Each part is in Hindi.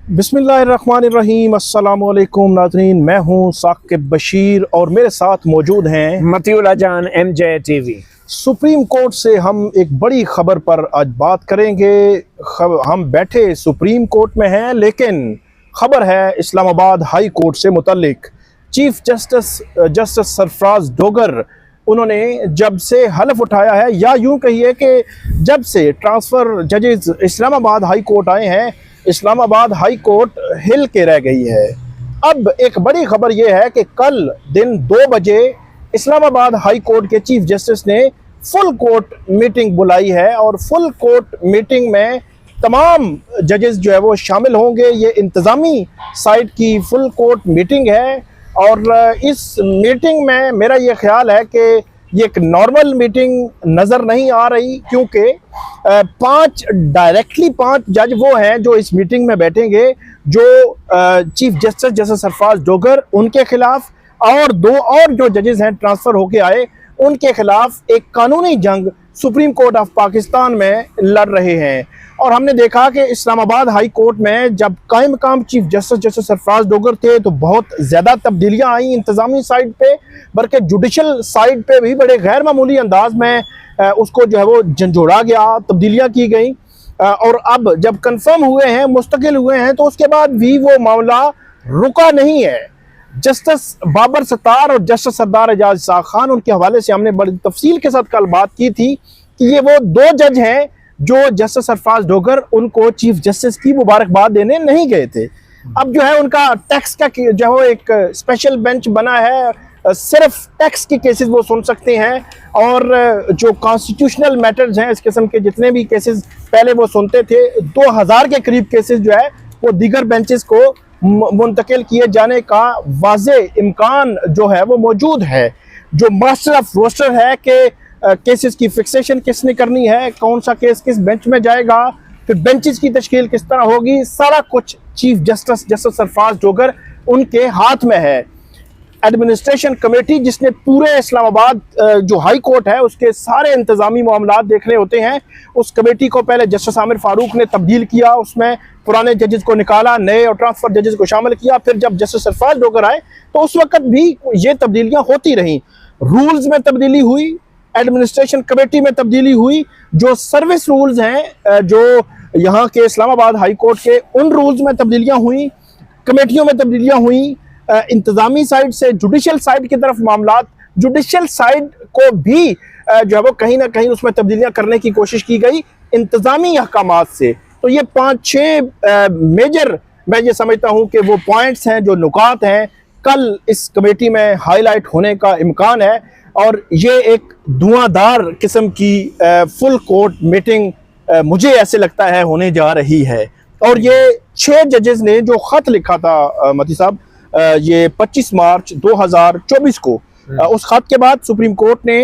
बिस्मिल्लाहिर्रहमानिर्रहीम। अस्सलामुअलैकुम नाज़रीन, मैं हूँ साकिब बशीर और मेरे साथ मौजूद हैं मतीउल्लाह जान MJ TV। सुप्रीम कोर्ट से हम एक बड़ी ख़बर पर आज बात करेंगे। हम बैठे सुप्रीम कोर्ट में हैं, लेकिन ख़बर है इस्लामाबाद हाई कोर्ट से मुतल्लिक। चीफ जस्टिस सरफराज डोगर, उन्होंने जब से हलफ उठाया है, या यूँ कहिए कि जब से ट्रांसफ़र जजेस इस्लामाबाद हाई कोर्ट आए हैं, इस्लामाबाद हाई कोर्ट हिल के रह गई है। अब एक बड़ी खबर यह है कि कल दिन 2 बजे इस्लामाबाद हाई कोर्ट के चीफ जस्टिस ने फुल कोर्ट मीटिंग बुलाई है और फुल कोर्ट मीटिंग में तमाम जजेस जो है वो शामिल होंगे। ये इंतज़ामी साइड की फुल कोर्ट मीटिंग है और इस मीटिंग में मेरा ये ख्याल है कि ये एक नॉर्मल मीटिंग नज़र नहीं आ रही, क्योंकि डायरेक्टली पांच जज वो हैं जो इस मीटिंग में बैठेंगे, जो चीफ जस्टिस जैसे सरफराज डोगर उनके खिलाफ और 2 और जो जजेस हैं ट्रांसफ़र होके आए उनके खिलाफ एक कानूनी जंग सुप्रीम कोर्ट ऑफ पाकिस्तान में लड़ रहे हैं। और हमने देखा कि इस्लामाबाद हाई कोर्ट में जब कायम मकाम चीफ जस्टिस जैसे सरफराज डोगर थे तो बहुत ज़्यादा तब्दीलियाँ आई इंतज़ामी साइड पे, बल्कि जुडिशल साइड पे भी बड़े गैर मामूली अंदाज में उसको जो है वो झंझोड़ा गया, तब्दीलियाँ की गई। और अब जब कंफर्म हुए हैं, मुस्तकिल हुए हैं, तो उसके बाद भी वो मामला रुका नहीं है। जस्टिस बाबर सत्तार और जस्टिस सरदार एजाज शाह खान, उनके हवाले से हमने बड़ी तफसील के साथ कल बात की थी कि ये वो 2 जज हैं जो जस्टिस सरफराज डोगर उनको चीफ जस्टिस की मुबारकबाद देने नहीं गए थे। अब जो है उनका टैक्स का जो है एक स्पेशल बेंच बना है, सिर्फ टैक्स के केसेस वो सुन सकते हैं और जो कॉन्स्टिट्यूशनल मैटर्स हैं, इस किस्म के जितने भी केसेस पहले वो सुनते थे, 2000 के करीब केसेस जो है वो दीगर बेंचेस को मुंतकिल किए जाने का वाज़े इम्कान जो है वो मौजूद है। जो मास्टर ऑफ रोस्टर है कि केसेस की फिक्सेशन किसने करनी है, कौन सा केस किस बेंच में जाएगा, फिर बेंचेस की तश्कील किस तरह होगी, सारा कुछ चीफ जस्टिस सरफराज डोगर उनके हाथ में है। एडमिनिस्ट्रेशन कमेटी, जिसने पूरे इस्लामाबाद जो हाई कोर्ट है उसके सारे इंतज़ामी मामलात देखने होते हैं, उस कमेटी को पहले जस्टिस आमिर फारूक ने तब्दील किया, उसमें पुराने जजेस को निकाला, नए और ट्रांसफ़र जजेस को शामिल किया। फिर जब जस्टिस सरफराज डोगर आए तो उस वक्त भी ये तब्दीलियाँ होती रहीं। रूल्स में तब्दीली हुई, एडमिनिस्ट्रेशन कमेटी में तब्दीली हुई, जो सर्विस रूल्स हैं जो यहाँ के इस्लामाबाद हाई कोर्ट के, उन रूल्स में तब्दीलियाँ हुई, कमेटियों में तब्दीलियाँ हुई। इंतज़ामी साइड से जुडिशल साइड की तरफ मामलात, जुडिशल साइड को भी जो है वो कहीं ना कहीं उसमें तब्दीलियाँ करने की कोशिश की गई इंतज़ामी अहकामात से। तो ये 5-6 मेजर मैं ये समझता हूँ कि वो पॉइंट्स हैं, जो नुकात हैं, कल इस कमेटी में हाईलाइट होने का इम्कान है। और ये एक धुआंधार किस्म की फुल कोर्ट मीटिंग मुझे ऐसे लगता है होने जा रही है। और ये 6 जजेस ने जो ख़त लिखा था मती साहब, ये 25 मार्च 2024 को, उस खत के बाद सुप्रीम कोर्ट ने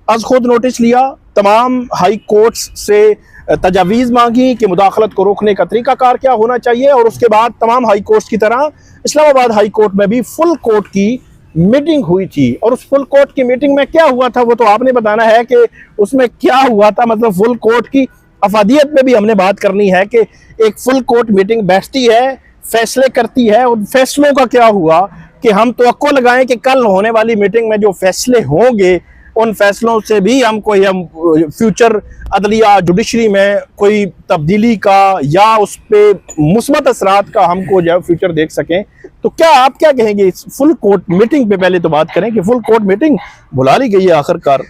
अज खुद नोटिस लिया, तमाम हाई कोर्ट्स से तजावीज़ मांगी कि मुदाखलत को रोकने का तरीकाकार क्या होना चाहिए। और उसके बाद तमाम हाई कोर्ट्स की तरह इस्लामाबाद हाई कोर्ट में भी फुल कोर्ट की मीटिंग हुई थी। और उस फुल कोर्ट की मीटिंग में क्या हुआ था वो तो आपने बताना है कि उसमें क्या हुआ था। मतलब फुल कोर्ट की अफादियत में भी हमने बात करनी है कि एक फुल कोर्ट मीटिंग बैठती है, फैसले करती है, उन फैसलों का क्या हुआ कि हम तवक्को लगाएं कि कल होने वाली मीटिंग में जो फैसले होंगे उन फैसलों से भी हम फ्यूचर अदलिया जुडिशरी में कोई तब्दीली का या उस पर मुस्बत असरात का हमको जो है फ्यूचर देख सकें। तो क्या आप क्या कहेंगे इस फुल कोर्ट मीटिंग पे? पहले तो बात करें कि फुल कोर्ट मीटिंग बुला ली गई है आखिरकार।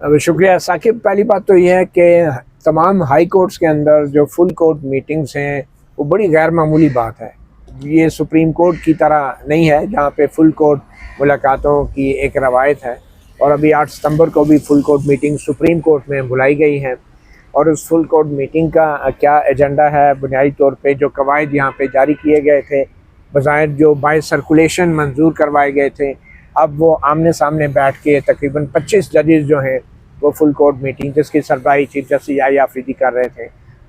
अब शुक्रिया साकिब। पहली बात तो यह है कि तमाम हाई कोर्ट्स के अंदर जो फुल कोर्ट मीटिंग्स हैं वो बड़ी गैर मामूली बात है। ये सुप्रीम कोर्ट की तरह नहीं है जहाँ पे फुल कोर्ट मुलाकातों की एक रवायत है। और अभी 8 सितंबर को भी full court meeting supreme court में बुलाई गई है। और उस फुल कोर्ट मीटिंग का क्या एजेंडा है, बुनियादी तौर पे जो कवायद यहाँ पे जारी किए गए थे, बज़ाहिर जो बाय सर्कुलेशन मंजूर करवाए गए थे, अब वो आमने सामने बैठ के तकरीबन 25 जजेस जो हैं वो फुल कोर्ट मीटिंग, जिसकी सरबराही चीफ जस्टिस याहिया अफरीदी कर रहे थे।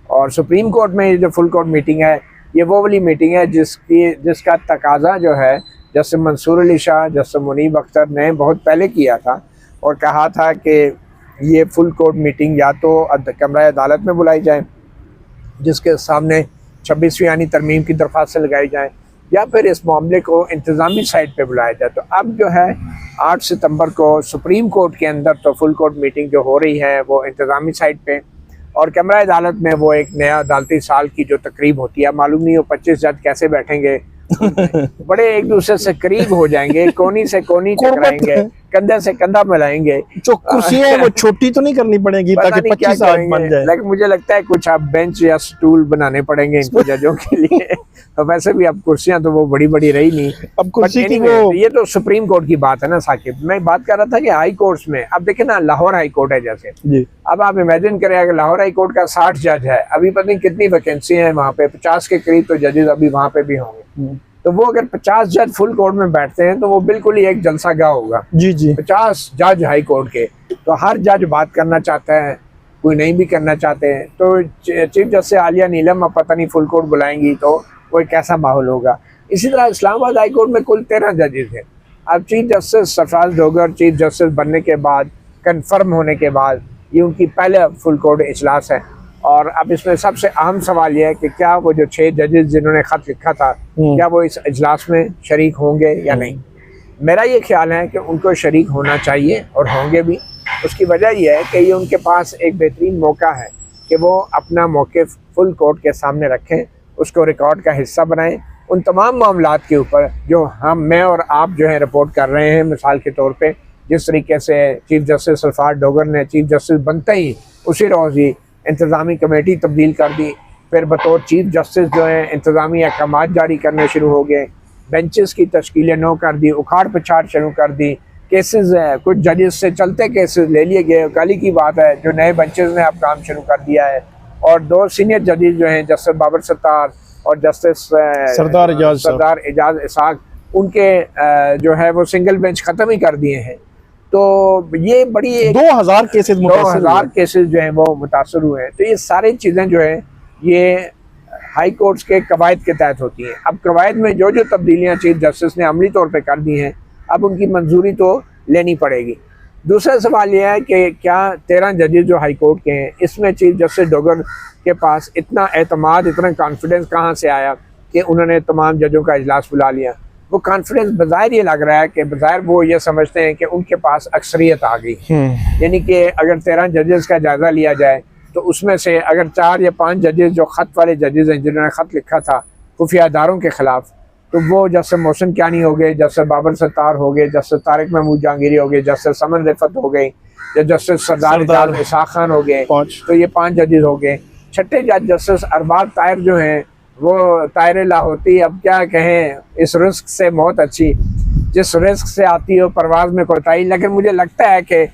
और सुप्रीम कोर्ट में जो फुल कोर्ट मीटिंग है, ये वो वाली मीटिंग है जिसका तकाजा जो है जस्टिस मंसूर अली शाह, जस्टिस मुनीब अख्तर ने बहुत पहले किया था और कहा था कि ये फुल कोर्ट मीटिंग या तो कमरा अदालत में बुलाई जाए, जिसके सामने 26वीं आनी तरमीम की दरख्वास्त लगाई जाए, या फिर इस मामले को इंतज़ामी साइड पे बुलाया जाए। तो अब जो है 8 सितंबर को सुप्रीम कोर्ट के अंदर तो फुल कोर्ट मीटिंग जो हो रही है वो इंतज़ामी साइड पे, और कमरा अदालत में वो एक नया अदालती साल की जो तकरीब होती है, मालूम नहीं वो 25 जज कैसे बैठेंगे, बड़े एक दूसरे से करीब हो जाएंगे, कोनी से कोनी टकराएंगे, कंधे से कंधा मिलाएंगे। जो कुर्सियां हैं वो छोटी तो नहीं करनी पड़ेगी ताकि 25 आदमी बन जाए। लेकिन मुझे लगता है कुछ आप बेंच या स्टूल बनाने पड़ेंगे इनको जजों के लिए। तो वैसे भी अब कुर्सियां तो वो बड़ी बड़ी रही नहीं, अब कुर्सी की anyway, वो ये तो सुप्रीम कोर्ट की बात है ना साकिब। मैं बात कर रहा था कि हाई कोर्ट्स में अब देखे ना, लाहौर हाई कोर्ट है जैसे जी, अब आप इमेजिन करें अगर लाहौर हाई कोर्ट का 60 जज है, अभी पता नहीं कितनी वैकेंसी है वहाँ पे, 50 के करीब तो जजेस अभी वहाँ पे भी होंगे। तो वो अगर 50 जज फुल कोर्ट में बैठते हैं तो वो बिल्कुल ही एक जलसा गाह होगा। जी जी, 50 जज हाई कोर्ट के, तो हर जज बात करना चाहता है, कोई नहीं भी करना चाहते हैं। तो चीफ जस्टिस आलिया नीलम अब पता नहीं फुल कोर्ट बुलाएंगी तो वो एक कैसा माहौल होगा। इसी तरह इस्लामाबाद हाई कोर्ट में कुल 13 जजेस हैं। अब chief justice Sarfaraz Dogar chief justice बनने के बाद, कंफर्म होने के बाद, ये उनकी पहला फुल कोर्ट इजलास है। और अब इसमें सबसे अहम सवाल यह है कि क्या वो जो 6 जजेस जिन्होंने खत लिखा था, क्या वो इस इजलास में शरीक होंगे या नहीं। मेरा ये ख्याल है कि उनको शरीक होना चाहिए और होंगे भी। उसकी वजह यह है कि ये उनके पास एक बेहतरीन मौका है कि वो अपना मौक़िफ़ फुल कोर्ट के सामने रखें, उसको रिकॉर्ड का हिस्सा बनाएं, उन तमाम मामलात के ऊपर जो मैं और आप जो है रिपोर्ट कर रहे हैं। मिसाल के तौर पे जिस तरीके से चीफ जस्टिस सरफराज डोगर ने चीफ जस्टिस बनते ही उसी रोज़ ही इंतज़ामी कमेटी तब्दील कर दी, फिर बतौर चीफ जस्टिस जो है इंतज़ामी अहकाम जारी करने शुरू हो गए, बेंचेस की तश्कीलें नौ कर दी, उखाड़ पछाड़ शुरू कर दी, केसेस कुछ जजेस से चलते केसेस ले लिए गए। कल ही की बात है जो नए बेंचेस ने अब काम शुरू कर दिया है, और 2 सीनियर जजेस जो हैं जस्टिस बाबर सत्तार और जस्टिस सरदार एजाज इसाक, उनके जो है वो सिंगल बेंच ख़त्म ही कर दिए हैं। तो ये बड़ी 2000 केसेस 2000 केसेस जो हैं वो मुतासर हुए हैं। तो ये सारी चीज़ें जो हैं ये हाई कोर्ट्स के कवायद के तहत होती हैं। अब कवायद में जो जो तब्दीलियाँ चीफ जस्टिस ने अमली तौर पे कर दी हैं, अब उनकी मंजूरी तो लेनी पड़ेगी। दूसरा सवाल यह है कि क्या 13 जजेस जो हाई कोर्ट के हैं, इसमें चीफ जस्टिस डोगर के पास इतना एतमाद, इतना कॉन्फिडेंस कहाँ से आया कि उन्होंने तमाम जजों का इजलास बुला लिया। वो कॉन्फिडेंस बज़ाहिर ये लग रहा है कि बज़ाहिर वो ये समझते हैं कि उनके पास अक्सरियत आ गई। यानी कि अगर 13 जजेस का जायज़ा लिया जाए तो उसमें से अगर 4 या 5 जजेस जो ख़त वाले जजेस हैं जिन्होंने ख़त लिखा था खुफिया इदारों के ख़िलाफ़, तो वो जस्टिस मोहसिन कियानी हो गए, जस्टिस बाबर सत्तार हो गए, जस्टिस तारिक महमूद जहांगीरी हो गए, जस्टिस समन रिफत हो गए, या जस्टिस सरदार इसाक खान हो गए, तो ये 5 जजेस हो गए। छठे जज जस्टिस अरबाब ताहिर जो हैं वो ताहिर लाहौती, अब क्या कहें, इस रिस्क से मौत अच्छी, जिस रिस्क से आती हो परवाज़ में कोताही। लेकिन मुझे लगता है कि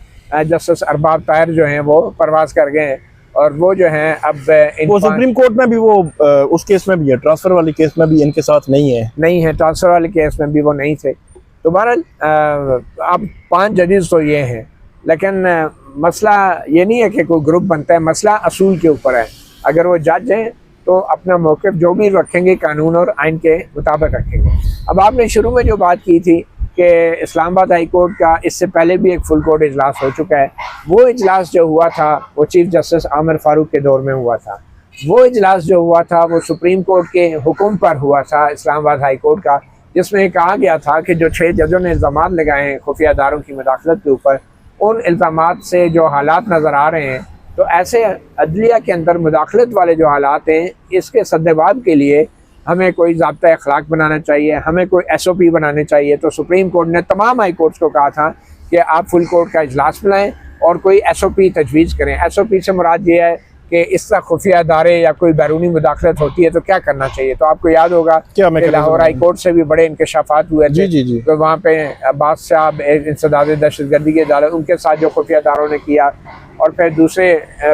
जस्टिस अरबाब ताहिर जो हैं वो परवाज़ कर गए हैं, और वो जो हैं अब वो सुप्रीम कोर्ट में भी वो उस केस में भी है, ट्रांसफ़र वाले केस में भी इनके साथ नहीं है, ट्रांसफ़र वाले केस में भी वो नहीं थे। तो बहरहाल अब 5 जजेस तो ये हैं, लेकिन मसला ये नहीं है कि कोई ग्रुप बनता है, मसला असूल के ऊपर है। अगर वो जज हैं तो अपना मौक़िफ़ जो भी रखेंगे कानून और आइन के मुताबिक रखेंगे। अब आपने शुरू में जो बात की थी कि इस्लामाबाद हाई कोर्ट का इससे पहले भी एक फुल कोर्ट इजलास हो चुका है, वो इजलास जो हुआ था वो चीफ जस्टिस आमिर फारूक के दौर में हुआ था। वो इजलास जो हुआ था वो सुप्रीम कोर्ट के हुक्म पर हुआ था इस्लामाबाद हाई कोर्ट का, जिसमें कहा गया था कि जो 6 जजों ने इल्ज़ामात लगाए हैं खुफिया इदारों की मुदाखलत के ऊपर, उन इल्ज़ामात से जो हालात नज़र आ रहे हैं, तो ऐसे अदलिया के अंदर मुदाखलत वाले जो हालात हैं, इसके सद्देबाब के लिए हमें कोई ज़ाब्ता अखलाक बनाना चाहिए, हमें कोई SOP बनाने चाहिए। तो सुप्रीम कोर्ट ने तमाम हाई कोर्ट्स को कहा था कि आप फुल कोर्ट का इजलास बुलाएं और कोई SOP तजवीज़ करें। SOP से मुराद ये है कि इस तरह खुफिया इदारे या कोई बैरूनी मुदाखलत होती है तो क्या करना चाहिए। तो आपको याद होगा कि लाहौर हाई कोर्ट से भी बड़े इंकशाफात हुए थे। तो वहाँ पे अब्बास साहब इंसदाद दहशतगर्दी के अदालत, उनके साथ जो खुफिया इदारों ने किया, और फिर दूसरे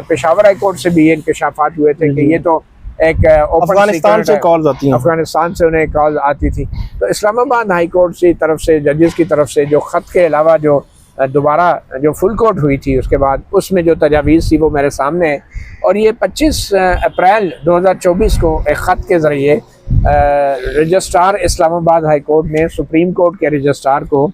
पेशावर हाई कोर्ट से भी ये इंकशाफात हुए थे कि ये तो एक अफगानिस्तान से कॉल्स आती हैं, अफगानिस्तान से उन्हें कॉल आती थी। तो इस्लामाबाद हाई कोर्ट की तरफ से जजेस की तरफ से जो ख़त के अलावा जो दोबारा जो फुल कोर्ट हुई थी उसके बाद, उसमें जो तजावीज़ थी वो मेरे सामने है। और ये 25 अप्रैल 2024 को एक ख़त के ज़रिए रजिस्ट्रार इस्लामाबाद हाई कोर्ट ने सुप्रीम कोर्ट के रजिस्ट्रार को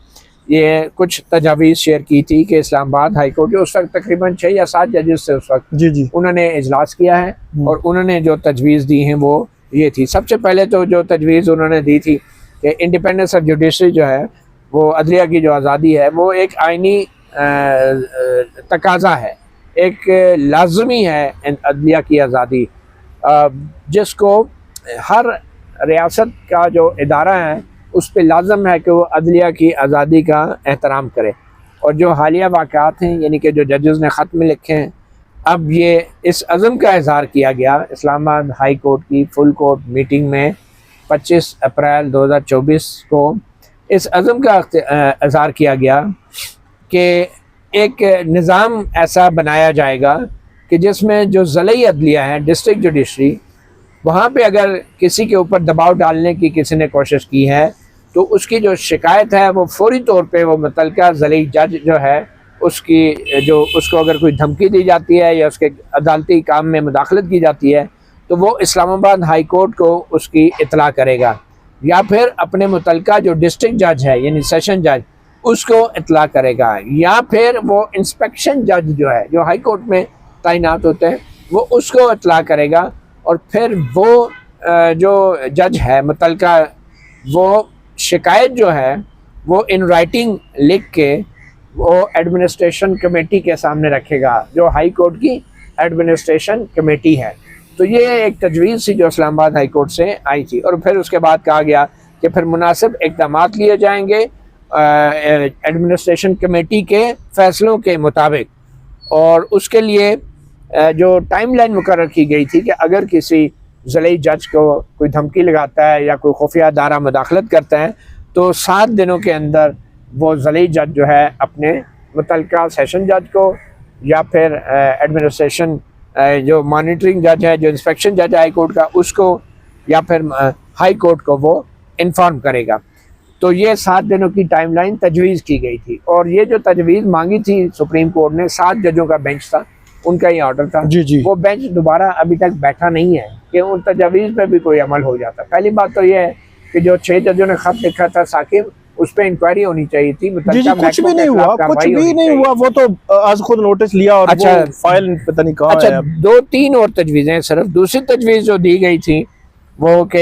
ये कुछ तजावीज़ शेयर की थी कि इस्लामाबाद हाई कोर्ट जो उस वक्त तकरीबन 6 या 7 जजेस थे उस वक्त, उन्होंने इजलास किया है और उन्होंने जो तजवीज़ दी हैं वो ये थी। सबसे पहले तो जो तजवीज़ उन्होंने दी थी कि इंडिपेंडेंस ऑफ जुडिशरी जो है, वो अदलिया की जो आज़ादी है, वो एक आइनी तकाजा है, एक लाजमी है अदलिया की आज़ादी, जिसको हर रियासत का जो इदारा है उस पर लाजम है कि वो अदलिया की आज़ादी का एहतराम करे। और जो हालिया वाक़ात हैं, यानी कि जो जजेस ने ख़त में लिखे हैं, अब ये इस अज़म का इज़हार किया गया इस्लामाबाद हाई कोर्ट की फुल कोर्ट मीटिंग में 25 अप्रैल 2024 को इस अज़म का इज़हार किया गया कि एक निज़ाम ऐसा बनाया जाएगा कि जिसमें जो ज़िली अदलिया है, डिस्ट्रिक्ट जुडिशरी, वहाँ पे अगर किसी के ऊपर दबाव डालने की किसी ने कोशिश की है तो उसकी जो शिकायत है वो फौरी तौर पे वो मुतल्लिका ज़िली जज जो है उसको अगर कोई धमकी दी जाती है या उसके अदालती काम में मुदाखलत की जाती है तो वो इस्लामाबाद हाई कोर्ट को उसकी इतला करेगा, या फिर अपने मुतल्लिका जो डिस्ट्रिक्ट जज है यानी सेशन जज उसको इतला करेगा, या फिर वो इंस्पेक्शन जज जो है जो हाई कोर्ट में तैनात होते हैं वो उसको इतला करेगा। और फिर वो जो जज है मुतल्लिका, वो शिकायत जो है वो इन राइटिंग लिख के वो एडमिनिस्ट्रेशन कमेटी के सामने रखेगा, जो हाई कोर्ट की एडमिनिस्ट्रेशन कमेटी है। तो ये एक तजवीज़ थी जो इस्लामाबाद हाई कोर्ट से आई थी। और फिर उसके बाद कहा गया कि फिर मुनासिब इक़दाम लिए जाएंगे एडमिनिस्ट्रेशन कमेटी के फ़ैसलों के मुताबिक। और उसके लिए जो टाइमलाइन मुकर्रर की गई थी कि अगर किसी ज़िली जज को कोई धमकी लगाता है या कोई खुफिया अदारा मुदाखलत करता है तो 7 दिनों के अंदर वो ज़िली जज जो है अपने मुतल्लिका सेशन जज को या फिर एडमिनिस्ट्रेशन जो मॉनिटरिंग जज है, जो इंस्पेक्शन जज हाई कोर्ट का, उसको या फिर हाई कोर्ट को वो इन्फॉर्म करेगा। तो ये 7 दिनों की टाइमलाइन तजवीज़ की गई थी। और ये जो तजवीज़ मांगी थी सुप्रीम कोर्ट ने, 7 जजों का बेंच था, उनका ये ऑर्डर था। जी। वो बेंच दोबारा अभी तक बैठा नहीं है कि उन तजवीज़ पे भी कोई अमल हो जाता। पहली बात तो ये है कि जो 6 जजों ने खत लिखा था साकिब, उस पर इंक्वायरी होनी चाहिए थी। जी, कुछ भी नहीं हुआ, कुछ भी नहीं हुआ। वो तो आज खुद नोटिस लिया और अच्छा, वो फाइल पता नहीं कहाँ अच्छा, है। 2-3 और तजवीज़ें सिर्फ। दूसरी तजवीज़ जो दी गई थी वो कि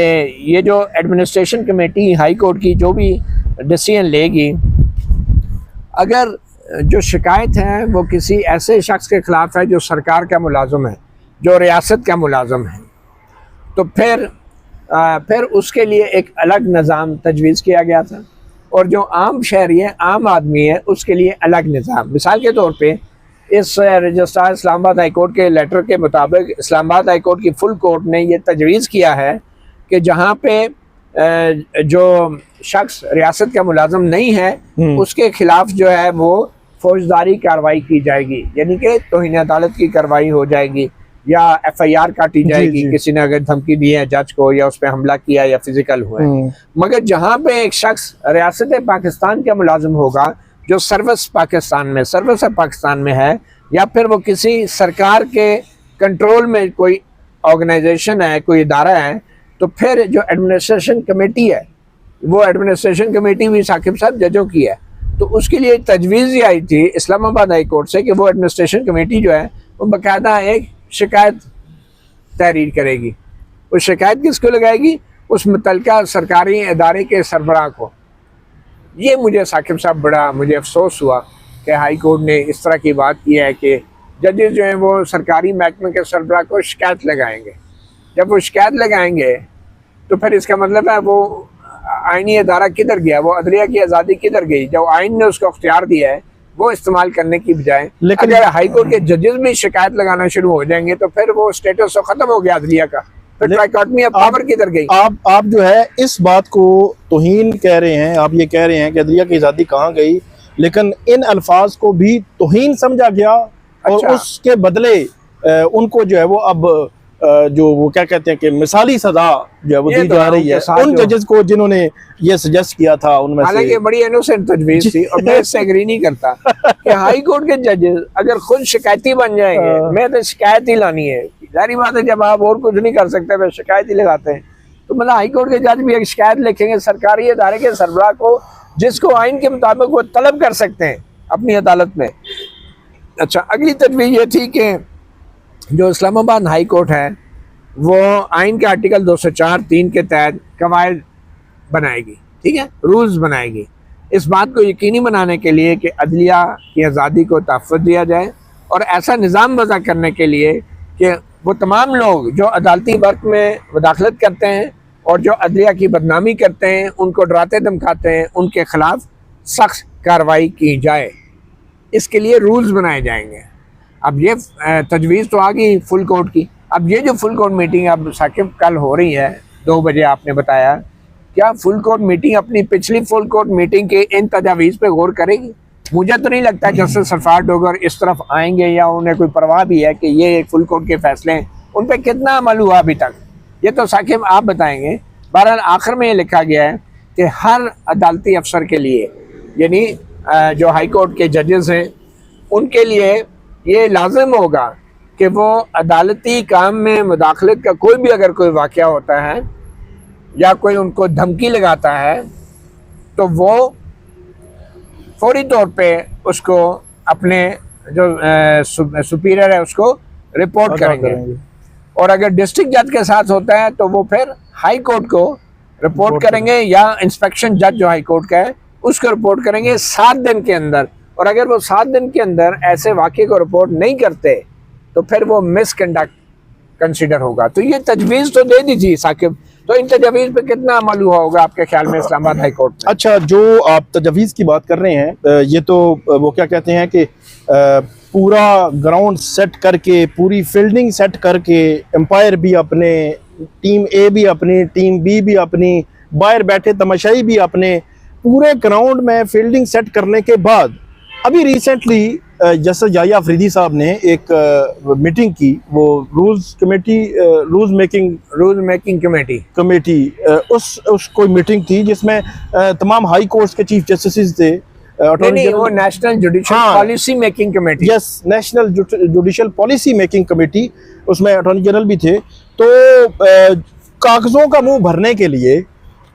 ये जो एडमिनिस्ट्रेशन कमेटी हाई कोर्ट की जो भी डिसीजन लेगी, अगर जो शिकायत है वो किसी ऐसे शख्स के ख़िलाफ़ है जो सरकार का मुलाज़म है, जो रियासत का मुलाज़म है, तो फिर उसके लिए एक अलग निज़ाम तजवीज़ किया गया था। और जो आम शहरी है, आम आदमी है, उसके लिए अलग निज़ाम। मिसाल के तौर पे इस रजिस्ट्रार इस्लामाबाद हाई कोर्ट के लेटर के मुताबिक इस्लामाबाद हाई कोर्ट की फुल कोर्ट ने ये तजवीज़ किया है कि जहाँ पे जो शख्स रियासत का मुलाज़म नहीं है उसके ख़िलाफ़ जो है वो फौजदारी कार्रवाई की जाएगी, यानी कि तौहीन अदालत की कार्रवाई हो जाएगी या FIR काटी जाएगी। जी। किसी ने अगर धमकी दी है जज को या उस पर हमला किया या फिजिकल हुआ है। मगर जहाँ पे एक शख्स रियासत पाकिस्तान का मुलाजिम होगा जो सर्विस ऑफ पाकिस्तान में है, या फिर वो किसी सरकार के कंट्रोल में कोई ऑर्गेनाइजेशन है, कोई इदारा है, तो फिर जो एडमिनिस्ट्रेशन कमेटी है वो एडमिनिस्ट्रेशन कमेटी भी साकिब साहब जजों की है। तो उसके लिए तजवीज़ ये आई थी इस्लामाबाद हाई कोर्ट से कि वो एडमिनिस्ट्रेशन कमेटी जो है वो बाकायदा एक शिकायत तहरीर करेगी। उस शिकायत किसको लगाएगी? उस मुतल्लिका सरकारी इदारे के सरबराह को। ये मुझे साकिब साहब बड़ा मुझे अफसोस हुआ कि हाई कोर्ट ने इस तरह की बात की है कि जजेस जो हैं वो सरकारी महकमे के सरबराह को शिकायत लगाएंगे। जब वो शिकायत लगाएंगे तो फिर इसका मतलब है वो आइनी अदारा किधर गया, वो अदलिया की आज़ादी किधर गई? जब आइन ने उसको अख्तियार दिया है वो इस्तेमाल करने की बजाय, लेकिन अगर हाई कोर्ट के जजेस भी शिकायत लगाना शुरू हो जाएंगे तो फिर वो स्टेटस तो खत्म हो गया अदलिया का, फिर ट्राइकॉटमी ऑफ पावर किधर गई? आप जो है इस बात को तौहीन कह रहे हैं, आप ये कह रहे हैं कि अदलिया की आज़ादी कहाँ गई, लेकिन इन अल्फाज को भी तौहीन समझा गया। और उसके बदले उनको जो है वो अब जो वो क्या कहते हैं कि मिसाली सजा जो है वो दी जा रही है उन जजेस को जिन्होंने ये सजेस्ट किया था उनमें से। हालांकि बड़ी इनोसेंट तजवीज़ थी और मैं इससे एग्री नहीं करता कि हाई कोर्ट के जजेस अगर खुद शिकायती बन जाएंगे, मैं तो शिकायत ही लानी है। जारी बात है जब आप और कुछ नहीं कर सकते वे शिकायत ही लगाते हैं, तो मतलब हाई कोर्ट के जज भी एक शिकायत लिखेंगे सरकारी इदारे के सरबराह को, जिसको आइन के मुताबिक वो तलब कर सकते हैं अपनी अदालत में। अच्छा, अगली तजवीज़ ये थी कि जो इस्लामाबाद हाई कोर्ट है वो आइन के आर्टिकल 204(3) के तहत कवायद बनाएगी, ठीक है, रूल्स बनाएगी। इस बात को यकीनी बनाने के लिए कि अदलिया की आज़ादी को तहफ़्फ़ुज़ दिया जाए और ऐसा निज़ाम वज़ा करने के लिए कि वो तमाम लोग जो अदालती वर्क में मुदाखलत करते हैं और जो अदलिया की बदनामी करते हैं, उनको डराते धमकाते हैं, उनके ख़िलाफ़ सख्त कार्रवाई की जाए। इसके लिए रूल्स बनाए जाएंगे। अब ये तजवीज़ तो आ गई फुल कोर्ट की। अब ये जो फुल कोर्ट मीटिंग अब साकिब कल हो रही है 2 बजे, आपने बताया, क्या फुल कोर्ट मीटिंग अपनी पिछली फुल कोर्ट मीटिंग के इन तजावीज़ पे गौर करेगी? मुझे तो नहीं लगता जस्टिस सरफराज डोगर इस तरफ आएंगे या उन्हें कोई परवाह भी है कि ये फुल कोर्ट के फैसले हैं, उन पर कितना अमल हुआ अभी तक, ये तो साकिब आप बताएंगे। बहरहाल आखिर में ये लिखा गया है कि हर अदालती अफसर के लिए, यानी जो हाई कोर्ट के जजेस हैं, उनके लिए ये लाजिम होगा कि वो अदालती काम में मुदाखलत का कोई भी अगर कोई वाक़या होता है या कोई उनको धमकी लगाता है तो वो फौरी तौर पे उसको अपने जो सुपीरियर है उसको रिपोर्ट करेंगे। और अगर डिस्ट्रिक्ट जज के साथ होता है तो वो फिर हाई कोर्ट को रिपोर्ट करेंगे या इंस्पेक्शन जज जो हाई कोर्ट का है उसको रिपोर्ट करेंगे 7 दिन के अंदर। और अगर वो 7 दिन के अंदर ऐसे वाक़े को रिपोर्ट नहीं करते तो फिर वो मिसकंडक्ट कंसिडर होगा। तो ये तजवीज़ तो दे दीजिए साकिब, तो इन तजवीज़ पे कितना अमल हुआ होगा आपके ख्याल में इस्लामाबाद हाई कोर्ट में? अच्छा, जो आप तजवीज़ की बात कर रहे हैं, ये तो वो क्या कहते हैं कि पूरा ग्राउंड सेट करके, पूरी फील्डिंग सेट करके, एम्पायर भी अपने, टीम ए भी अपनी, टीम बी भी अपनी, बाहर बैठे तमाशाई भी अपने, पूरे ग्राउंड में फील्डिंग सेट करने के बाद अभी रिसेंटली जस्टिस याह्या अफरीदी साहब ने एक मीटिंग की, वो रूल्स मेकिंग कमेटी उस कोई मीटिंग थी जिसमें तमाम हाई कोर्ट्स के चीफ जस्टिस थे। नहीं, वो national judicial policy making committee, yes, national judicial policy making committee, उसमें अटॉर्नी जनरल भी थे। तो कागजों का मुंह भरने के लिए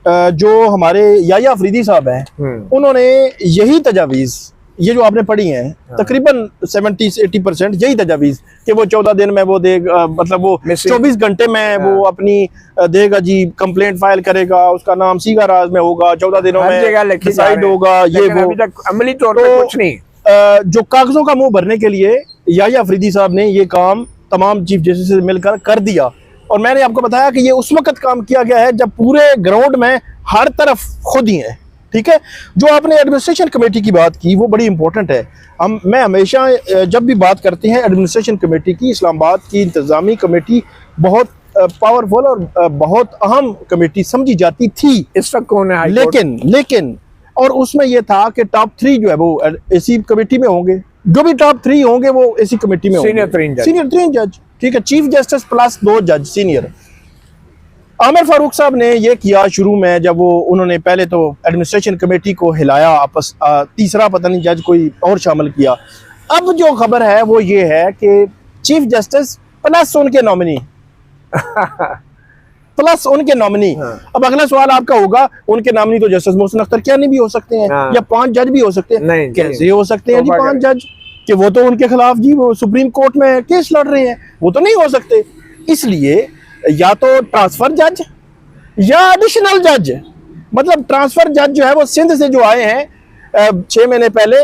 जो हमारे याह्या अफरीदी साहब हैं, उन्होंने यही तजावीज़, ये जो आपने पढ़ी हैं, तकरीबन 70 से 80% यही तजावीज़ कि वो 14 दिन में वो देगा, मतलब वो 24 घंटे में वो अपनी देगा जी, कंप्लेंट फाइल करेगा, उसका नाम सीगा राज में होगा, 14 दिनों में डिसाइड होगा, ये वो अभी तक अमली तौर पे कुछ नहीं। जो कागजों का मुंह भरने के लिए याह्या अफरीदी साहब ने ये काम तमाम चीफ जस्टिस से मिलकर कर दिया। और मैंने आपको बताया कि ये उस वक्त काम किया गया है जब पूरे ग्राउंड में हर तरफ खुद ही है, ठीक है। जो आपने एडमिनिस्ट्रेशन कमेटी की बात की वो बड़ी इंपॉर्टेंट है। मैं हमेशा जब भी बात करते हैं एडमिनिस्ट्रेशन कमेटी की, इस्लामाबाद की इंतज़ामी कमेटी बहुत पावरफुल और बहुत अहम कमेटी समझी जाती थी। इस वक्त कौन है? लेकिन और उसमें यह था कि टॉप 3 जो है वो इसी कमेटी में होंगे, जो भी टॉप 3 होंगे वो इसी कमेटी में सीनियर 3 जज, ठीक है, चीफ जस्टिस प्लस 2 जज सीनियर। आमिर फारूक साहब ने ये किया शुरू में, जब वो उन्होंने पहले तो एडमिनिस्ट्रेशन कमेटी को हिलाया, आपस तीसरा पता नहीं जज कोई और शामिल किया। अब जो खबर है वो ये है कि चीफ जस्टिस प्लस उनके नॉमिनी प्लस उनके नॉमिनी। अब अगला सवाल आपका होगा, उनके नॉमिनी तो जस्टिस मोहसिन अख्तर कियानी भी हो सकते हैं या 5 जज भी हो सकते हैं। कैसे हो सकते हैं जी 5 जज, कि वो तो उनके खिलाफ जी वो सुप्रीम कोर्ट में केस लड़ रहे हैं, वो तो नहीं हो सकते। इसलिए या तो ट्रांसफर जज या एडिशनल जज, मतलब ट्रांसफर जज जो है वो सिंध से जो आए हैं 6 महीने पहले,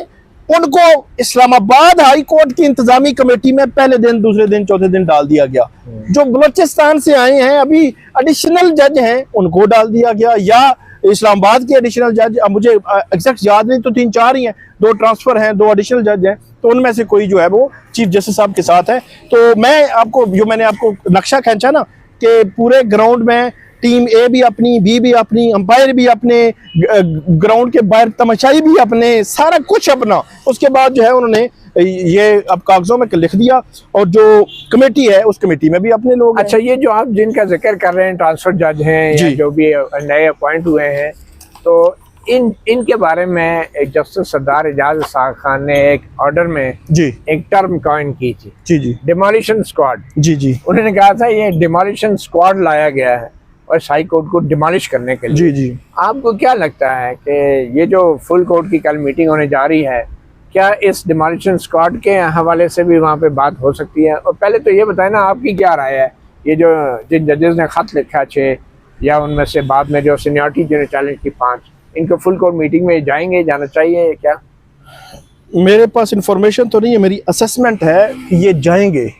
उनको इस्लामाबाद हाई कोर्ट की इंतजामी कमेटी में पहले दिन, दूसरे दिन, चौथे दिन डाल दिया गया। जो बलोचिस्तान से आए हैं अभी एडिशनल जज हैं, उनको डाल दिया गया, या इस्लामाबाद के एडिशनल जज, अब मुझे एग्जैक्ट याद नहीं, तो 3-4 ही हैं, 2 ट्रांसफर हैं, 2 एडिशनल जज हैं, तो उनमें से कोई जो है वो चीफ जस्टिस साहब के साथ है। तो मैं आपको, जो मैंने आपको नक्शा खींचा ना कि पूरे ग्राउंड में टीम ए भी अपनी, बी भी अपनी, अंपायर भी अपने, ग्राउंड के बाहर तमाशाई भी अपने, सारा कुछ अपना। उसके बाद जो है उन्होंने ये अब कागजों में लिख दिया, और जो कमेटी है उस कमेटी में भी अपने लोग। अच्छा, ये जो आप जिनका जिक्र कर रहे हैं, ट्रांसफर जज हैं या जो भी नए अपॉइंट हुए हैं, तो इनके बारे में जस्टिस सरदार एजाज साहब खान ने एक ऑर्डर में जी एक टर्म कॉइन की थी, जी डिमोलिशन स्क्वाड। जी उन्होंने कहा था ये डिमोलिशन स्क्वाड लाया गया है और हाई कोर्ट को डिमोलिश करने के लिए। जी आपको क्या लगता है कि ये जो फुल कोर्ट की कल मीटिंग होने जा रही है, क्या इस डिमोलिशन स्क्वाड के हवाले से भी वहाँ पे बात हो सकती है? और पहले तो ये बताएं ना, आपकी क्या राय है ये जो जिन जजेस ने खत लिखा 6 या उनमें से बाद में जो सीनियरिटी जिन्हें चैलेंज की 5, इनको फुल कोर्ट मीटिंग में जाएंगे, जाना चाहिए क्या? मेरे पास इंफॉर्मेशन तो नहीं है, मेरी असेसमेंट है कि ये जाएंगे,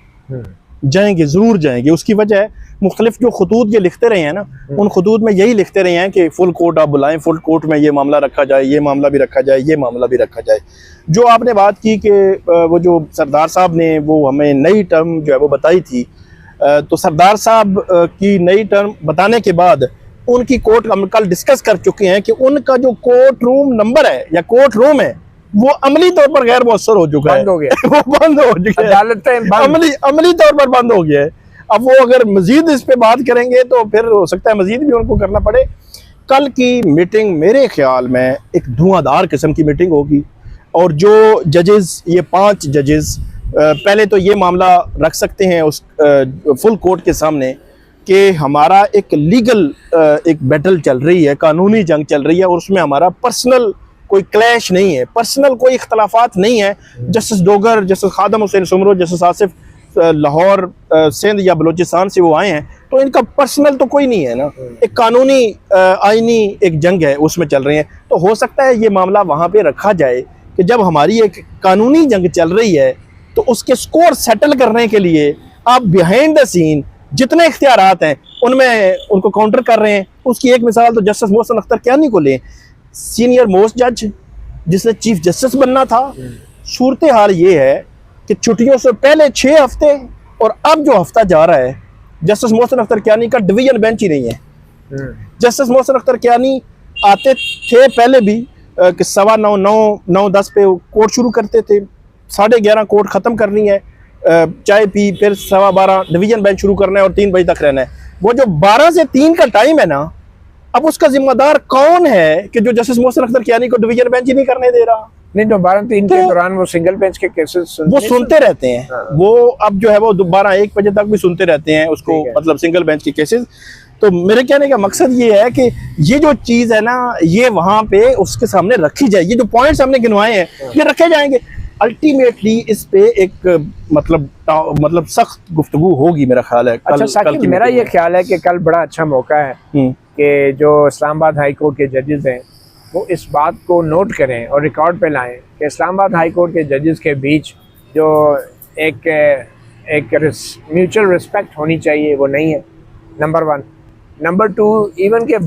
जाएंगे, ज़रूर जाएंगे। उसकी वजह है मुख्तलिफ जो खतूत ये लिखते रहे हैं ना, उन खतूत में यही लिखते रहे हैं कि फुल कोर्ट आप बुलाएं, फुल कोर्ट में ये मामला रखा जाए, ये मामला भी रखा जाए, ये मामला भी रखा जाए। जो आपने बात की कि वो जो सरदार साहब ने वो हमें नई टर्म जो है वो बताई थी, तो सरदार साहब की नई टर्म बताने के बाद उनकी कोर्ट हम कल डिस्कस कर चुके हैं कि उनका जो कोर्ट रूम नंबर है या कोर्ट रूम है वो अमली तौर पर गैर मौसर हो चुका है, बंद हो गया। वो बंद हो चुका है, अदालतें बंद। अमली तौर पर बंद हो गया है। अब वो अगर मजीद इस पे बात करेंगे तो फिर हो सकता है मजीद भी उनको करना पड़े। कल की मीटिंग मेरे ख्याल में एक धुआंधार किस्म की मीटिंग होगी, और जो जजेस, ये 5 जजेस पहले तो ये मामला रख सकते हैं उस फुल कोर्ट के सामने कि हमारा एक लीगल एक बैटल चल रही है, कानूनी जंग चल रही है, और उसमें हमारा पर्सनल कोई क्लैश नहीं है, पर्सनल कोई इख्तलाफात नहीं है। Justice Dogar, justice Khadim Hussain Soomro, justice Asif Lahore Sindh या बलूचिस्तान से वो आए हैं, तो इनका पर्सनल तो कोई नहीं है ना, एक कानूनी आईनी एक जंग है उसमें चल रही है। तो हो सकता है ये मामला वहाँ पे रखा जाए कि जब हमारी एक कानूनी जंग चल रही है तो उसके स्कोर सेटल करने के लिए आप बिहाइंड द सीन जितने इख्तियारात हैं उनमें उनको काउंटर कर रहे हैं। उसकी एक मिसाल तो जस्टिस मोहसिन अख्तर कियानी को लें, सीनियर मोस्ट जज जिसने चीफ जस्टिस बनना था। सूरत हाल ये है कि छुट्टियों से पहले 6 हफ्ते और अब जो हफ्ता जा रहा है, जस्टिस मोहसिन अख्तर कियानी का डिवीजन बेंच ही नहीं है। जस्टिस मोहसिन अख्तर कियानी आते थे पहले भी कि 9:15 9:10 पे कोर्ट शुरू करते थे, 11:30 कोर्ट ख़त्म करनी है, चाय पी, फिर 12:15 डिवीजन बेंच शुरू करना है और 3 बजे तक रहना है। वो जो 12 से 3 का टाइम है ना, अब उसका जिम्मेदार कौन है कि जो जस्टिस मोहसिन अख्तर कियानी को डिवीजन बेंच ही नहीं करने दे रहा? नहीं, तो 12-3 के दौरान वो सिंगल बेंच के केसेस वो सुनते रहते हैं। हाँ। वो अब जो है वो 12-1 बजे तक भी सुनते रहते हैं उसको, मतलब सिंगल बेंच के केसेस। तो मेरे कहने का मकसद ये है कि ये जो चीज़ है ना, ये वहाँ पे उसके सामने रखी जाए। ये जो पॉइंट्स हमने गिनवाए हैं ये रखे जाएंगे। अल्टीमेटली इस पे एक मतलब सख्त गुफ्तगू होगी मेरा ख्याल है। अच्छा साकिब, मेरा ये ख्याल है कि कल बड़ा अच्छा मौका है कि जो इस्लामाबाद हाई कोर्ट के जजेस हैं वो इस बात को नोट करें और रिकॉर्ड पे लाएं कि इस्लामाबाद हाई कोर्ट के जजेस के बीच जो एक म्यूचुअल रिस्पेक्ट होनी चाहिए वो नहीं है, नंबर 1। नंबर 2, इवन के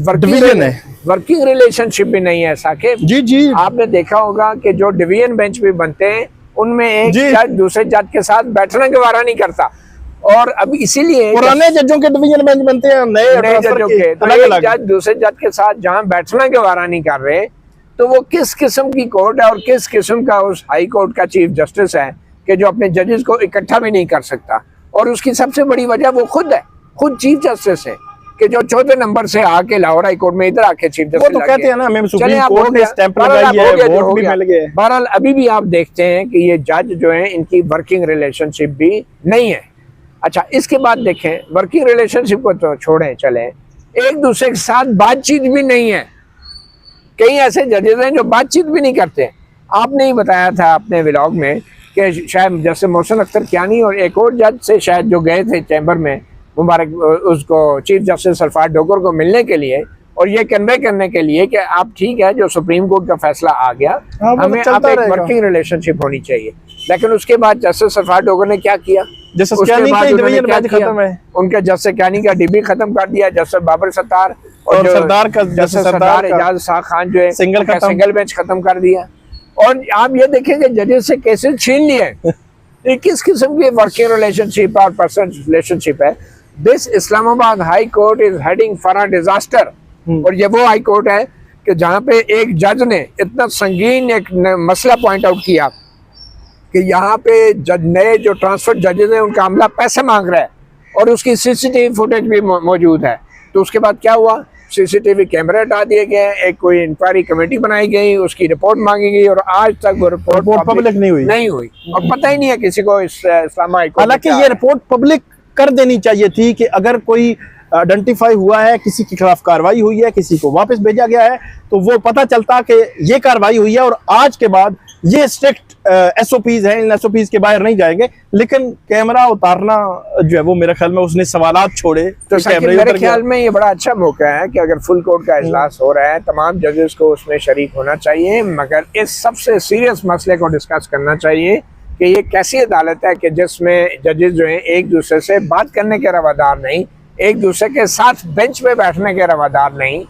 वर्किंग रिलेशनशिप भी नहीं है साकिब। जी आपने देखा होगा कि जो डिवीजन बेंच भी बनते हैं उनमें एक जज दूसरे जज के साथ बैठना गवारा नहीं करता, और अब इसीलिए पुराने जजों के डिवीजन बेंच बनते हैं, नए जजों के, तो एक जज दूसरे जज के साथ जहां बैठना गवारा नहीं कर रहे, तो वो किस किस्म की कोर्ट है और किस किस्म का उस हाई कोर्ट का चीफ जस्टिस है कि जो अपने जजेस को इकट्ठा भी नहीं कर सकता। और उसकी सबसे बड़ी वजह वो खुद है, खुद चीफ जस्टिस है कि जो 4थे नंबर से आके लाहौर हाई कोर्ट में इधर आके चीफ जस्टिस, वो तो कहते हैं ना हमें सुप्रीम कोर्ट ने स्टैंप लगाई है, वोट भी मिल गए। बहरहाल अभी भी आप देखते हैं कि ये जज जो हैं इनकी वर्किंग रिलेशनशिप भी नहीं है। अच्छा, इसके बाद देखें, वर्किंग रिलेशनशिप को तो छोड़ें, चलें, एक दूसरे के साथ बातचीत भी नहीं है। कई ऐसे जजेस हैं जो बातचीत भी नहीं करते। आपने ही बताया था अपने व्लॉग में कि शायद जैसे मोहसिन अख्तर कियानी और एक और जज से शायद जो गए थे चैम्बर में मुबारक उसको चीफ जस्टिस सरफराज डोगर को मिलने के लिए और ये कन्वे करने के लिए कि आप ठीक है, जो सुप्रीम कोर्ट का फैसला आ गया, हमें अब एक वर्किंग रिलेशनशिप होनी चाहिए। लेकिन उसके बाद जस्टिस सरफराज डोगर ने क्या किया? उनके जस्टिस कियानी का डीबी खत्म कर दिया, जस्टिस बाबर सत्तार और सरदार एजाज शाह खान जो है सिंगल बेंच खत्म कर दिया। और आप ये देखेंगे जजेस से केसेस छीन लिए। ये किस किस्म की वर्किंग रिलेशनशिप और पर्सनल रिलेशनशिप है? This Islamabad high court is heading for a disaster. और ये वो हाई कोर्ट है कि जहाँ पे एक जज ने इतना संगीन एक मसला पॉइंट आउट किया कि यहाँ पे नए जो ट्रांसफर जजेस हैं उनका अमला पैसे मांग रहा है और उसकी सीसीटीवी फुटेज भी मौजूद है। तो उसके बाद क्या हुआ? सीसीटीवी कैमरे हटा दिए गए, एक कोई इंक्वायरी कमेटी बनाई गई, उसकी रिपोर्ट मांगी गई और आज तक वो रिपोर्ट पब्लिक नहीं हुई और पता ही नहीं है किसी को इस इस्लामाबाद। हालांकि ये रिपोर्ट पब्लिक कर देनी चाहिए थी कि अगर कोई आइडेंटिफाई हुआ है, किसी के खिलाफ कार्रवाई हुई है, किसी को वापस भेजा गया है, तो वो पता चलता कि ये कार्रवाई हुई है और आज के बाद ये स्ट्रिक्ट एसओपीज हैं, इन एसओपीज के बाहर नहीं जाएंगे। लेकिन कैमरा उतारना जो है वो मेरे ख्याल में उसने सवालात छोड़े तो मेरे ख्याल में ये बड़ा अच्छा मौका है कि अगर फुल कोर्ट का इजलास हो रहा है, तमाम जजेस को उसमें शरीक होना चाहिए, मगर इस सबसे सीरियस मसले को डिस्कस करना चाहिए कि ये कैसी अदालत है कि जिसमें जजेस जो हैं एक दूसरे से बात करने के रवादार नहीं, एक दूसरे के साथ बेंच पे बैठने के रवादार नहीं,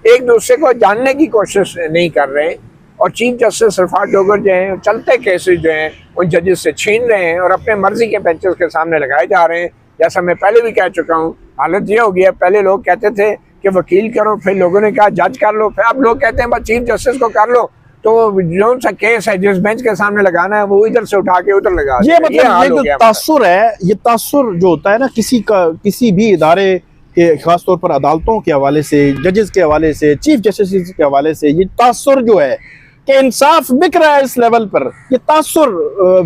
एक दूसरे को जानने की कोशिश नहीं कर रहे, और चीफ जस्टिस सरफराज डोगर जो हैं चलते केसेस जो हैं उन जजेस से छीन रहे हैं और अपने मर्जी के बेंचेस के सामने लगाए जा रहे हैं। जैसा मैं पहले भी कह चुका हूँ, हालत ये हो गई है, पहले लोग कहते थे कि वकील करो, फिर लोगों ने कहा जज कर लो, फिर अब लोग कहते हैं बस चीफ जस्टिस को कर लो, तो जो सा केस है जिस बेंच के सामने लगाना है वो इधर से उठा के उधर लगा। ये मतलब ये जो तासुर है, ये तासुर जो होता है ना किसी भी इदारे के, खासतौर पर अदालतों के हवाले से, जजेस के हवाले से, चीफ जस्टिस के हवाले से, ये तासुर जो है कि इंसाफ बिक रहा है इस लेवल पर, ये तासुर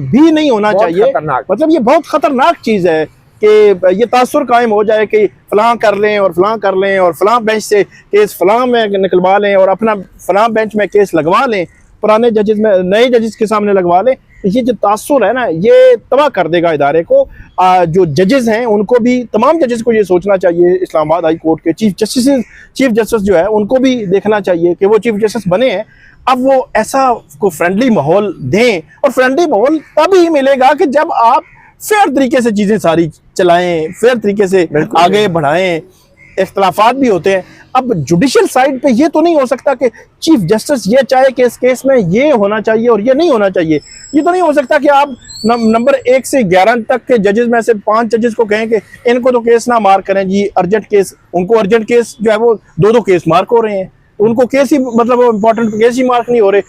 भी नहीं होना चाहिए। मतलब ये बहुत खतरनाक चीज है कि ये तासुर कायम हो जाए कि फलां कर लें और फलां कर लें और फलां बेंच से केस फलां में निकलवा लें और अपना फलां बेंच में केस लगवा लें, पुराने जजेस में नए जजेस के सामने लगवा लें। ये जो तासुर है ना, ये तबाह कर देगा इदारे को। जो जजेस हैं उनको भी, तमाम जजेस को ये सोचना चाहिए, इस्लामाबाद हाई कोर्ट के चीफ जस्टिस जो है उनको भी देखना चाहिए कि वो चीफ जस्टिस बने हैं, अब वो ऐसा को फ्रेंडली माहौल दें। और फ्रेंडली माहौल तभी मिलेगा कि जब आप फेयर तरीके से चीज़ें सारी चलाएं, फेयर तरीके से आगे बढ़ाएं। इख्तलाफात भी होते हैं। अब जुडिशल साइड पे ये तो नहीं हो सकता कि चीफ जस्टिस ये चाहे कि इस केस में ये होना चाहिए और ये नहीं होना चाहिए। ये तो नहीं हो सकता कि आप नंबर 1 से 11 तक के जजेस में से 5 जजेस को कहें कि इनको तो केस ना मार्क करें जी, अर्जेंट केस, उनको अर्जेंट केस जो है वो 2-2 केस मार्क हो रहे हैं, उनको केस ही मतलब इंपॉर्टेंट केस ही मार्क नहीं हो रहे।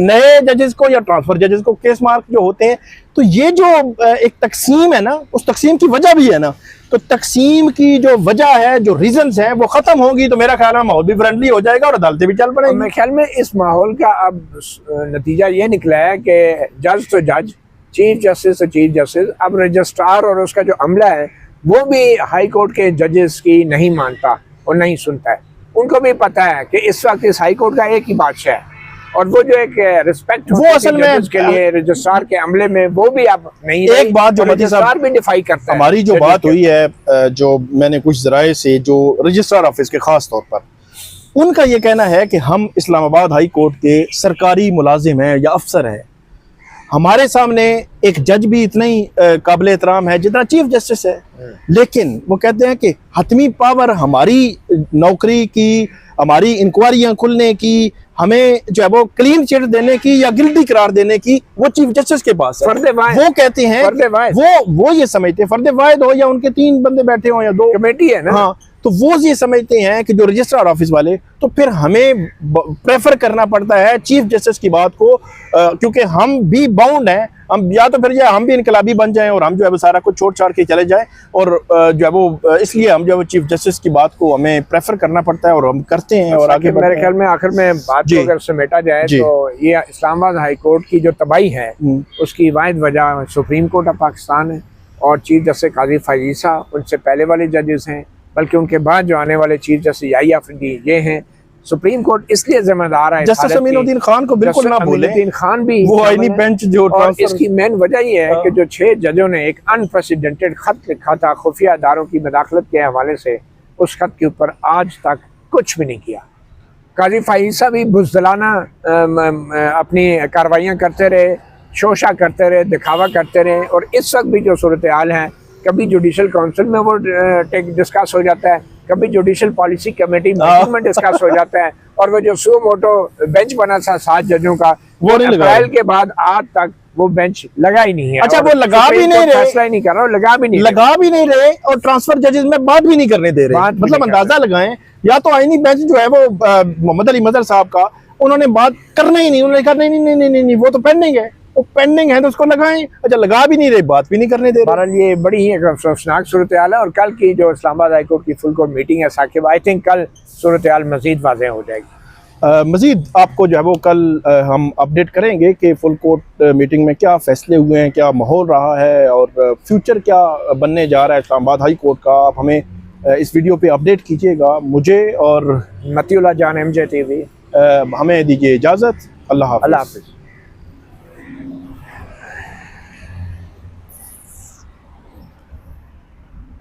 नए जजेस को या ट्रांसफर जजेस को केस मार्क जो होते हैं। तो ये जो एक तकसीम है ना, उस तकसीम की वजह भी है ना, तो तकसीम की जो वजह है, जो रीजंस हैं, वो खत्म होगी तो मेरा ख्याल है माहौल भी फ्रेंडली हो जाएगा और अदालतें भी चल पड़ेंगी। मेरे ख्याल में इस माहौल का अब नतीजा ये निकला है कि जज तो जज, चीफ जस्टिस तो चीफ जस्टिस, अब रजिस्ट्रार और उसका जो अमला है वो भी हाई कोर्ट के जजेस की नहीं मानता और नहीं सुनता है। उनको भी पता है कि इस वक्त इस हाई कोर्ट का एक ही बादशाह है और वो जो एक रिस्पेक्ट वो असल में के लिए रजिस्ट्रार के अमले में वो भी अब नहीं। एक बात जो रजिस्ट्रार भी डिफाई करता है, हमारी जो बात हुई है, जो मैंने कुछ जराए से, जो रजिस्ट्रार ऑफिस के खास तौर पर उनका ये कहना है कि हम इस्लामाबाद हाई कोर्ट के सरकारी मुलाजिम हैं या अफसर हैं, हमारे सामने एक जज भी इतना ही काबिल एहतराम है जितना चीफ जस्टिस है, लेकिन वो कहते हैं कि हतमी पावर हमारी नौकरी की, हमारी इंक्वायरियां खुलने की, हमें जो है वो क्लीन चिट देने की या गिल्टी करार देने की वो चीफ जस्टिस के पास है। वो कहते हैं वो ये समझते हैं, फर्द वाहिद हो या उनके 3 बंदे बैठे हो या 2 कमेटी है ना, हाँ, तो वो ये समझते हैं कि जो रजिस्ट्रार ऑफिस वाले, तो फिर हमें प्रेफर करना पड़ता है चीफ जस्टिस की बात को, क्योंकि हम भी बाउंड हैं, हम या तो फिर या हम भी इनकलाबी बन जाएं और हम जो है वो सारा कुछ छोड़ छाड़ के चले जाएं, और जो है वो इसलिए हम जो है वो चीफ जस्टिस की बात को हमें प्रेफर करना पड़ता है और हम करते हैं और आगे मेरे ख्याल में आखिर में बात को अगर समेटा जाए तो ये इस्लामाबाद हाई कोर्ट की जो तबाही है उसकी वाहिद वजह सुप्रीम कोर्ट ऑफ पाकिस्तान है और चीफ जस्टिस काजी फजीसा उनसे पहले वाले जजेस हैं, बल्कि उनके बाद जो आने वाले चीफ जस्टिस याही अफरीदी ये हैं। सुप्रीम कोर्ट इसलिए जिम्मेदार है, जस्टिस अमीनुद्दीन खान को बिल्कुल ना भूलें, अमीनुद्दीन खान भी वो आईनी बेंच जो, और इसकी मेन वजह ये है कि जो 6 जजों ने एक अनप्रेसिडेंटेड खत लिखा था खुफिया इदारों की मदाखलत के हवाले से, उस खत के ऊपर आज तक कुछ भी नहीं किया। काजी फाइसा भी बुज़दिलाना अपनी कार्रवाइयाँ करते रहे, शोशा करते रहे, दिखावा करते रहे, और इस वक्त भी जो सूरत हाल है, कभी जुडिशल काउंसिल में वो डिस्कस हो जाता है, कभी जुडिशल पॉलिसी कमेटी में डिस्कस हो जाता है, और वो जो सो मोटो बेंच बना था 7 जजों का, वो अप्रैल के बाद आज तक वो बेंच लगा ही नहीं है। अच्छा, वो लगा भी नहीं रहे, फैसला ही नहीं कर रहा, लगा भी नहीं रहे और ट्रांसफर जजेस में बात भी नहीं करने दे रहे। मतलब अंदाजा लगाएं, या तो आईनी बेंच जो है वो मोहम्मद अली मजहर साहब का, उन्होंने बात करना ही नहीं, उन्होंने कहा नहीं वो तो पेंडिंग है, वो पेंडिंग है तो उसको लगाएं। अच्छा, लगा भी नहीं रहे, बात भी नहीं करने दे रहे। बहरहाल ये बड़ी ही अफसोसनाक सूरत हाल है, और कल की जो इस्लामाबाद हाई कोर्ट की फुल कोर्ट मीटिंग है साकिब, आई थिंक कल सूरत हाल मजीद वाज़ेह हो जाएगी। मज़ीद आपको जो है वो कल हम अपडेट करेंगे कि फुल कोर्ट मीटिंग में क्या फ़ैसले हुए हैं, क्या माहौल रहा है और फ्यूचर क्या बनने जा रहा है इस्लामाबाद हाई कोर्ट का। आप हमें इस वीडियो पे अपडेट कीजिएगा। मुझे और मतीउल्लाह जान MJ TV, हमें दीजिए इजाज़त। अल्लाह हाफ़िज़। अल्लाह हाफिज़।